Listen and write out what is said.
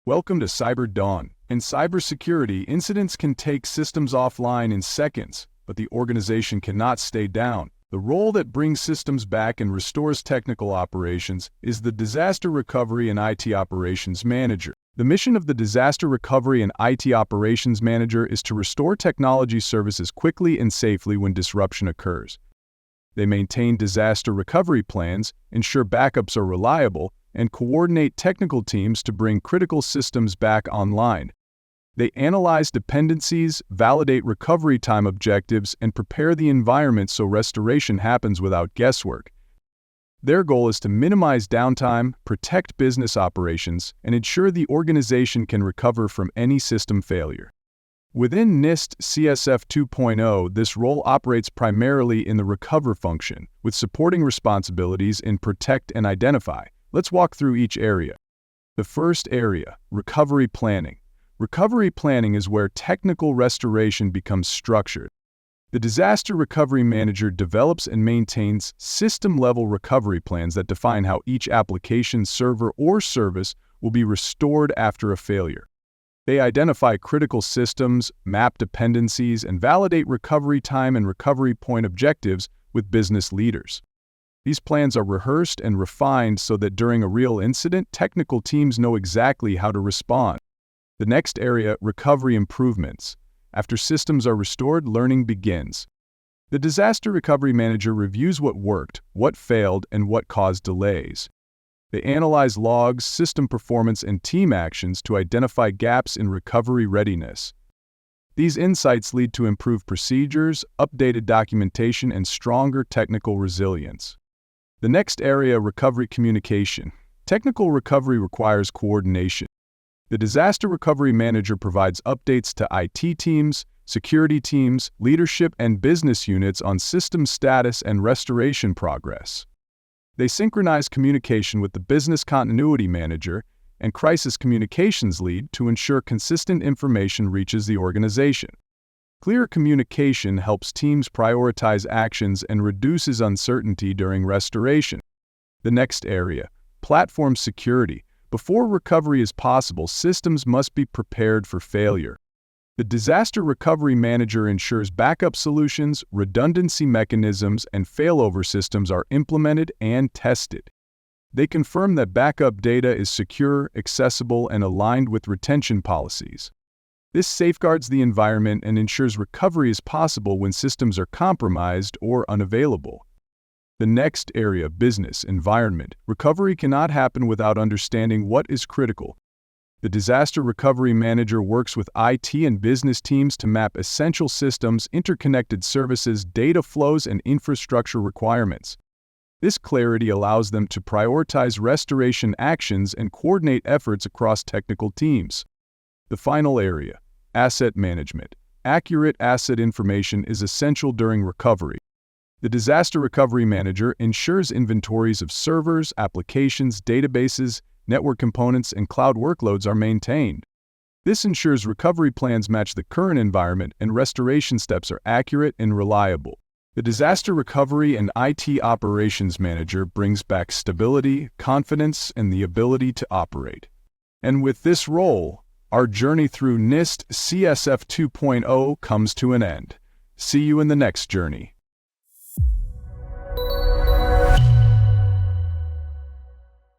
Welcome to CyberDon. In cybersecurity, incidents can take systems offline in seconds, but the organization cannot stay down. The role that brings systems back and restores technical operations is the Disaster Recovery and IT Operations Manager. The mission of the Disaster Recovery and IT Operations Manager is to restore technology services quickly and safely when disruption occurs. They maintain disaster recovery plans, ensure backups are reliable, and coordinate technical teams to bring critical systems back online. They analyze dependencies, validate recovery time objectives, and prepare the environment so restoration happens without guesswork. Their goal is to minimize downtime, protect business operations, and ensure the organization can recover from any system failure. Within NIST CSF 2.0, this role operates primarily in the recover function, with supporting responsibilities in protect and identify. Let's walk through each area. The first area, recovery planning. Recovery planning is where technical restoration becomes structured. The Disaster Recovery Manager develops and maintains system-level recovery plans that define how each application, server, or service will be restored after a failure. They identify critical systems, map dependencies, and validate recovery time and recovery point objectives with business leaders. These plans are rehearsed and refined so that during a real incident, technical teams know exactly how to respond. The next area, recovery improvements. After systems are restored, learning begins. The Disaster Recovery Manager reviews what worked, what failed, and what caused delays. They analyze logs, system performance, and team actions to identify gaps in recovery readiness. These insights lead to improved procedures, updated documentation, and stronger technical resilience. The next area, recovery communication. Technical recovery requires coordination. The Disaster Recovery Manager provides updates to IT teams, security teams, leadership, and business units on system status and restoration progress. They synchronize communication with the Business Continuity Manager and Crisis Communications Lead to ensure consistent information reaches the organization. Clear communication helps teams prioritize actions and reduces uncertainty during restoration. The next area, platform security. Before recovery is possible, systems must be prepared for failure. The Disaster Recovery Manager ensures backup solutions, redundancy mechanisms, and failover systems are implemented and tested. They confirm that backup data is secure, accessible, and aligned with retention policies. This safeguards the environment and ensures recovery is possible when systems are compromised or unavailable. The next area, business environment. Recovery cannot happen without understanding what is critical. The Disaster Recovery Manager works with IT and business teams to map essential systems, interconnected services, data flows, and infrastructure requirements. This clarity allows them to prioritize restoration actions and coordinate efforts across technical teams. The final area, asset management. Accurate asset information is essential during recovery. The Disaster Recovery Manager ensures inventories of servers, applications, databases, network components, and cloud workloads are maintained. This ensures recovery plans match the current environment and restoration steps are accurate and reliable. The Disaster Recovery and IT Operations Manager brings back stability, confidence, and the ability to operate. And with this role, our journey through NIST CSF 2.0 comes to an end. See you in the next journey.